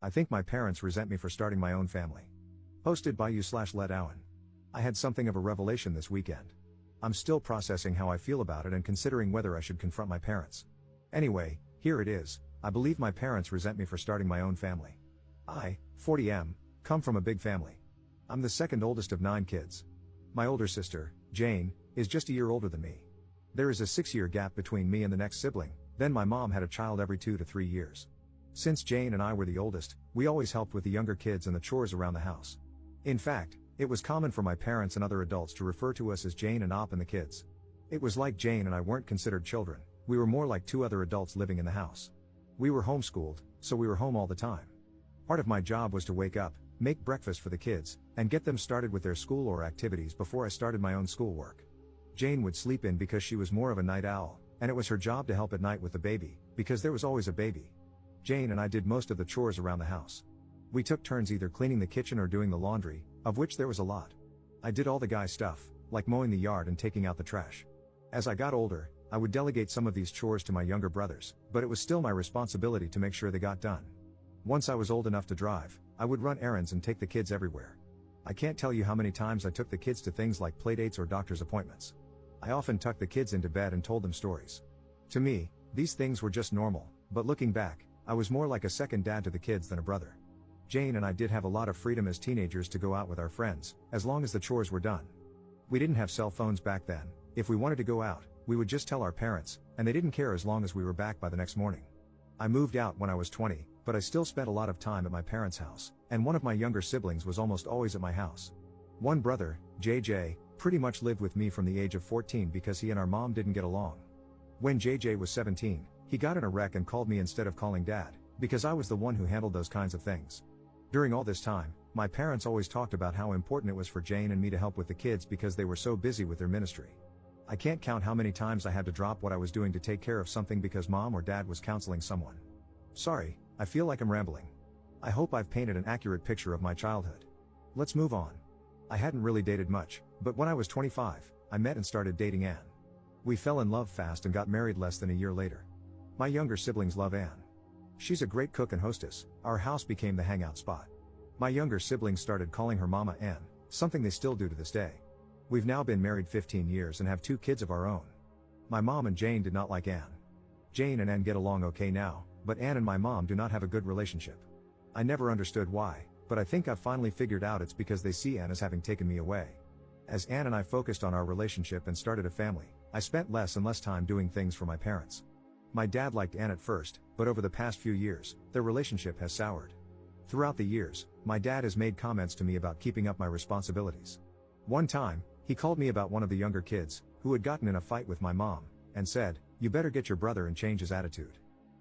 I think my parents resent me for starting my own family. Posted by you/Let Owen. I had something of a revelation this weekend. I'm still processing how I feel about it and considering whether I should confront my parents. Anyway, here it is. I believe my parents resent me for starting my own family. I, 40M, come from a big family. I'm the second oldest of 9 kids. My older sister, Jane, is just a year older than me. There is a 6-year gap between me and the next sibling, then my mom had a child every 2 to 3 years. Since Jane and I were the oldest, we always helped with the younger kids and the chores around the house. In fact, it was common for my parents and other adults to refer to us as Jane and Op and the kids. It was like Jane and I weren't considered children, we were more like 2 other adults living in the house. We were homeschooled, so we were home all the time. Part of my job was to wake up, make breakfast for the kids, and get them started with their school or activities before I started my own schoolwork. Jane would sleep in because she was more of a night owl, and it was her job to help at night with the baby, because there was always a baby. Jane and I did most of the chores around the house. We took turns either cleaning the kitchen or doing the laundry, of which there was a lot. I did all the guy stuff, like mowing the yard and taking out the trash. As I got older, I would delegate some of these chores to my younger brothers, but it was still my responsibility to make sure they got done. Once I was old enough to drive, I would run errands and take the kids everywhere. I can't tell you how many times I took the kids to things like playdates or doctor's appointments. I often tucked the kids into bed and told them stories. To me, these things were just normal, but looking back, I was more like a second dad to the kids than a brother. Jane and I did have a lot of freedom as teenagers to go out with our friends, as long as the chores were done. We didn't have cell phones back then. If we wanted to go out, we would just tell our parents, and they didn't care as long as we were back by the next morning. I moved out when I was 20, but I still spent a lot of time at my parents' house, and one of my younger siblings was almost always at my house. One brother, JJ, pretty much lived with me from the age of 14 because he and our mom didn't get along. When JJ was 17, he got in a wreck and called me instead of calling dad, because I was the one who handled those kinds of things. During all this time, my parents always talked about how important it was for Jane and me to help with the kids because they were so busy with their ministry. I can't count how many times I had to drop what I was doing to take care of something because mom or dad was counseling someone. Sorry, I feel like I'm rambling. I hope I've painted an accurate picture of my childhood. Let's move on. I hadn't really dated much, but when I was 25, I met and started dating Anne. We fell in love fast and got married less than a year later. My younger siblings love Anne. She's a great cook and hostess. Our house became the hangout spot. My younger siblings started calling her Mama Anne, something they still do to this day. We've now been married 15 years and have 2 kids of our own. My mom and Jane did not like Anne. Jane and Anne get along okay now, but Anne and my mom do not have a good relationship. I never understood why, but I think I've finally figured out it's because they see Anne as having taken me away. As Anne and I focused on our relationship and started a family, I spent less and less time doing things for my parents. My dad liked Anne at first, but over the past few years, their relationship has soured. Throughout the years, my dad has made comments to me about keeping up my responsibilities. One time, he called me about one of the younger kids, who had gotten in a fight with my mom, and said, "You better get your brother and change his attitude.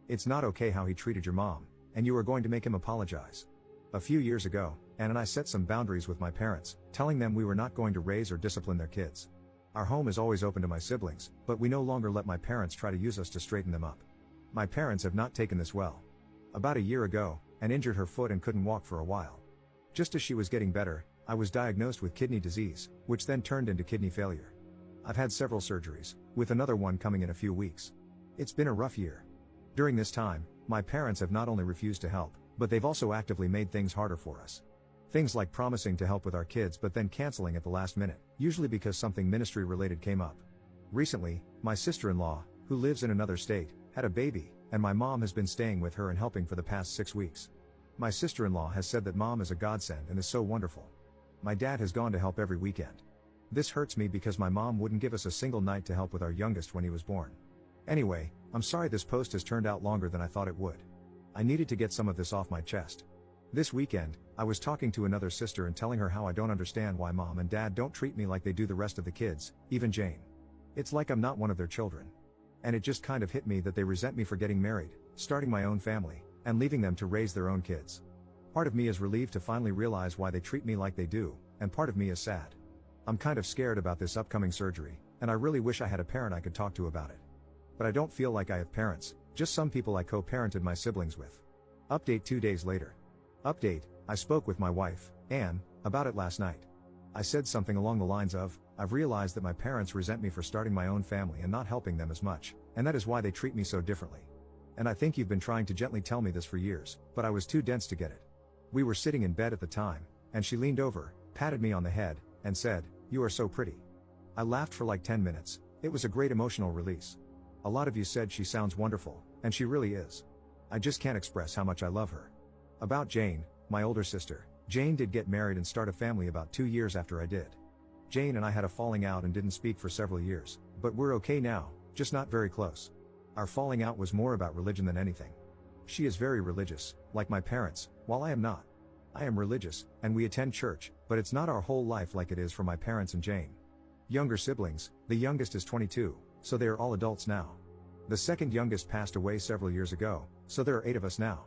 It's not okay how he treated your mom, and you are going to make him apologize." A few years ago, Anne and I set some boundaries with my parents, telling them we were not going to raise or discipline their kids. Our home is always open to my siblings, but we no longer let my parents try to use us to straighten them up. My parents have not taken this well. About a year ago, Anne injured her foot and couldn't walk for a while. Just as she was getting better, I was diagnosed with kidney disease, which then turned into kidney failure. I've had several surgeries, with another one coming in a few weeks. It's been a rough year. During this time, my parents have not only refused to help, but they've also actively made things harder for us. Things like promising to help with our kids but then canceling at the last minute, usually because something ministry related came up. Recently, my sister-in-law, who lives in another state, had a baby, and my mom has been staying with her and helping for the past 6 weeks. My sister-in-law has said that mom is a godsend and is so wonderful. My dad has gone to help every weekend. This hurts me because my mom wouldn't give us a single night to help with our youngest when he was born. Anyway, I'm sorry this post has turned out longer than I thought it would. I needed to get some of this off my chest. This weekend, I was talking to another sister and telling her how I don't understand why mom and dad don't treat me like they do the rest of the kids, even Jane. It's like I'm not one of their children. And it just kind of hit me that they resent me for getting married, starting my own family, and leaving them to raise their own kids. Part of me is relieved to finally realize why they treat me like they do, and part of me is sad. I'm kind of scared about this upcoming surgery, and I really wish I had a parent I could talk to about it. But I don't feel like I have parents, just some people I co-parented my siblings with. Update 2 days later. Update, I spoke with my wife, Anne, about it last night. I said something along the lines of, I've realized that my parents resent me for starting my own family and not helping them as much, and that is why they treat me so differently. And I think you've been trying to gently tell me this for years, but I was too dense to get it. We were sitting in bed at the time, and she leaned over, patted me on the head, and said, "You are so pretty." I laughed for like 10 minutes. It was a great emotional release. A lot of you said she sounds wonderful, and she really is. I just can't express how much I love her. About Jane, my older sister. Jane did get married and start a family about 2 years after I did. Jane and I had a falling out and didn't speak for several years, but we're okay now, just not very close. Our falling out was more about religion than anything. She is very religious, like my parents, while I am not. I am religious, and we attend church, but it's not our whole life like it is for my parents and Jane. Younger siblings, the youngest is 22, so they are all adults now. The second youngest passed away several years ago, so there are 8 of us now.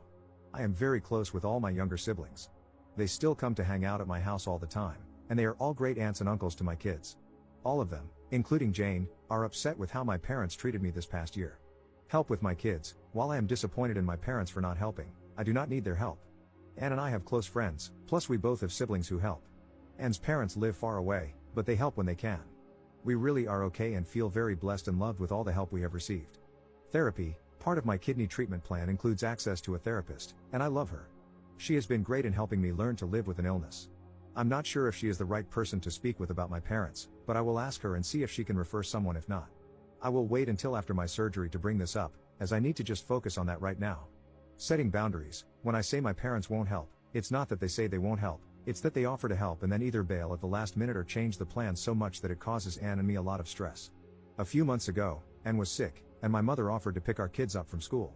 I am very close with all my younger siblings. They still come to hang out at my house all the time, and they are all great aunts and uncles to my kids. All of them, including Jane, are upset with how my parents treated me this past year. Help with my kids. While I am disappointed in my parents for not helping, I do not need their help. Anne and I have close friends, plus we both have siblings who help. Anne's parents live far away, but they help when they can. We really are okay and feel very blessed and loved with all the help we have received. Therapy, part of my kidney treatment plan, includes access to a therapist, and I love her. She has been great in helping me learn to live with an illness. I'm not sure if she is the right person to speak with about my parents, but I will ask her and see if she can refer someone if not. I will wait until after my surgery to bring this up, as I need to just focus on that right now. Setting boundaries. When I say my parents won't help, it's not that they say they won't help, it's that they offer to help and then either bail at the last minute or change the plan so much that it causes Anne and me a lot of stress. A few months ago, Anne was sick, and my mother offered to pick our kids up from school.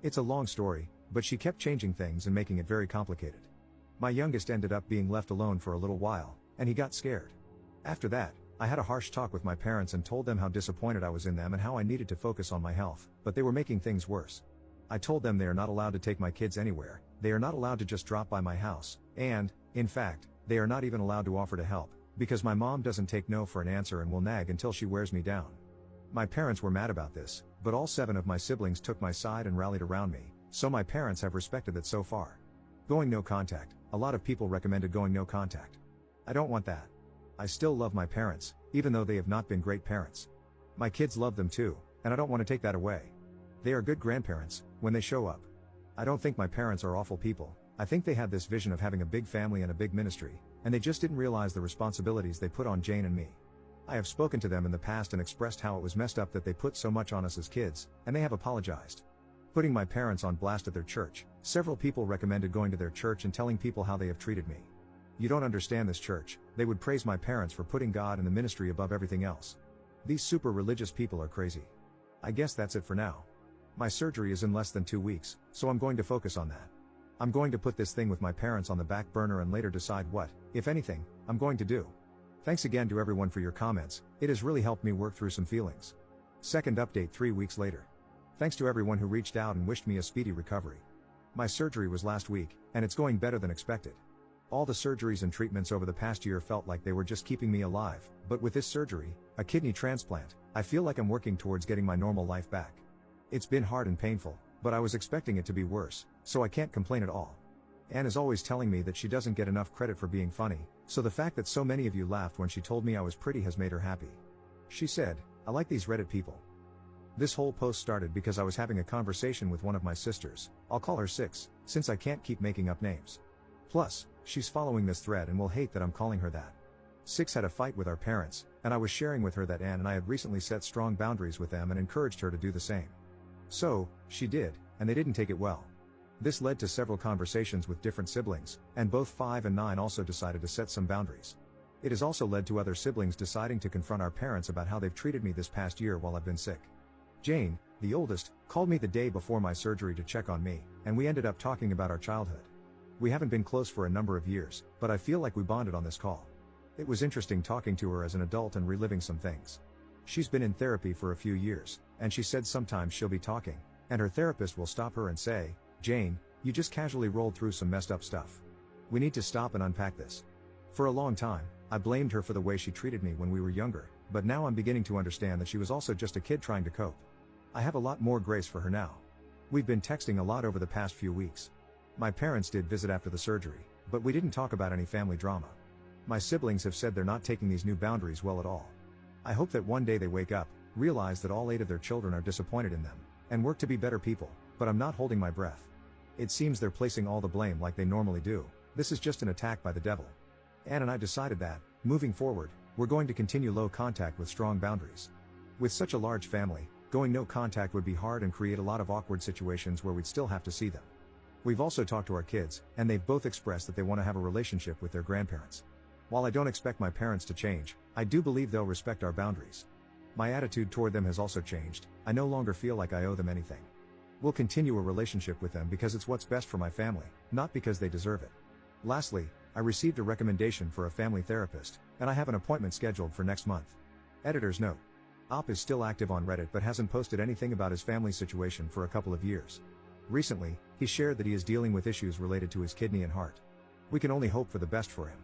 It's a long story, but she kept changing things and making it very complicated. My youngest ended up being left alone for a little while, and he got scared. After that, I had a harsh talk with my parents and told them how disappointed I was in them and how I needed to focus on my health, but they were making things worse. I told them they are not allowed to take my kids anywhere, they are not allowed to just drop by my house, and, in fact, they are not even allowed to offer to help, because my mom doesn't take no for an answer and will nag until she wears me down. My parents were mad about this, but all 7 of my siblings took my side and rallied around me, so my parents have respected it so far. Going no contact. A lot of people recommended going no contact. I don't want that. I still love my parents, even though they have not been great parents. My kids love them too, and I don't want to take that away. They are good grandparents, when they show up. I don't think my parents are awful people. I think they had this vision of having a big family and a big ministry, and they just didn't realize the responsibilities they put on Jane and me. I have spoken to them in the past and expressed how it was messed up that they put so much on us as kids, and they have apologized. Putting my parents on blast at their church. Several people recommended going to their church and telling people how they have treated me. You don't understand this church. They would praise my parents for putting God and the ministry above everything else. These super religious people are crazy. I guess that's it for now. My surgery is in less than 2 weeks, so I'm going to focus on that. I'm going to put this thing with my parents on the back burner and later decide what, if anything, I'm going to do. Thanks again to everyone for your comments. It has really helped me work through some feelings. Second update 3 weeks later. Thanks to everyone who reached out and wished me a speedy recovery. My surgery was last week, and it's going better than expected. All the surgeries and treatments over the past year felt like they were just keeping me alive, but with this surgery, a kidney transplant, I feel like I'm working towards getting my normal life back. It's been hard and painful, but I was expecting it to be worse, so I can't complain at all. Anne is always telling me that she doesn't get enough credit for being funny, so the fact that so many of you laughed when she told me I was pretty has made her happy. She said, "I like these Reddit people." This whole post started because I was having a conversation with one of my sisters. I'll call her 6, since I can't keep making up names. Plus, she's following this thread and will hate that I'm calling her that. 6 had a fight with our parents, and I was sharing with her that Anne and I had recently set strong boundaries with them and encouraged her to do the same. So, she did, and they didn't take it well. This led to several conversations with different siblings, and both 5 and 9 also decided to set some boundaries. It has also led to other siblings deciding to confront our parents about how they've treated me this past year while I've been sick. Jane, the oldest, called me the day before my surgery to check on me, and we ended up talking about our childhood. We haven't been close for a number of years, but I feel like we bonded on this call. It was interesting talking to her as an adult and reliving some things. She's been in therapy for a few years, and she said sometimes she'll be talking, and her therapist will stop her and say, "Jane, you just casually rolled through some messed up stuff. We need to stop and unpack this." For a long time, I blamed her for the way she treated me when we were younger, but now I'm beginning to understand that she was also just a kid trying to cope. I have a lot more grace for her now. We've been texting a lot over the past few weeks. My parents did visit after the surgery, but we didn't talk about any family drama. My siblings have said they're not taking these new boundaries well at all. I hope that one day they wake up, realize that all 8 of their children are disappointed in them, and work to be better people. But I'm not holding my breath. It seems they're placing all the blame like they normally do. This is just an attack by the devil. Anne and I decided that, moving forward, we're going to continue low contact with strong boundaries. With such a large family, going no contact would be hard and create a lot of awkward situations where we'd still have to see them. We've also talked to our kids, and they've both expressed that they want to have a relationship with their grandparents. While I don't expect my parents to change, I do believe they'll respect our boundaries. My attitude toward them has also changed. I no longer feel like I owe them anything. We'll continue a relationship with them because it's what's best for my family, not because they deserve it. Lastly, I received a recommendation for a family therapist, and I have an appointment scheduled for next month. Editor's note. Op is still active on Reddit but hasn't posted anything about his family situation for a couple of years. Recently, he shared that he is dealing with issues related to his kidney and heart. We can only hope for the best for him.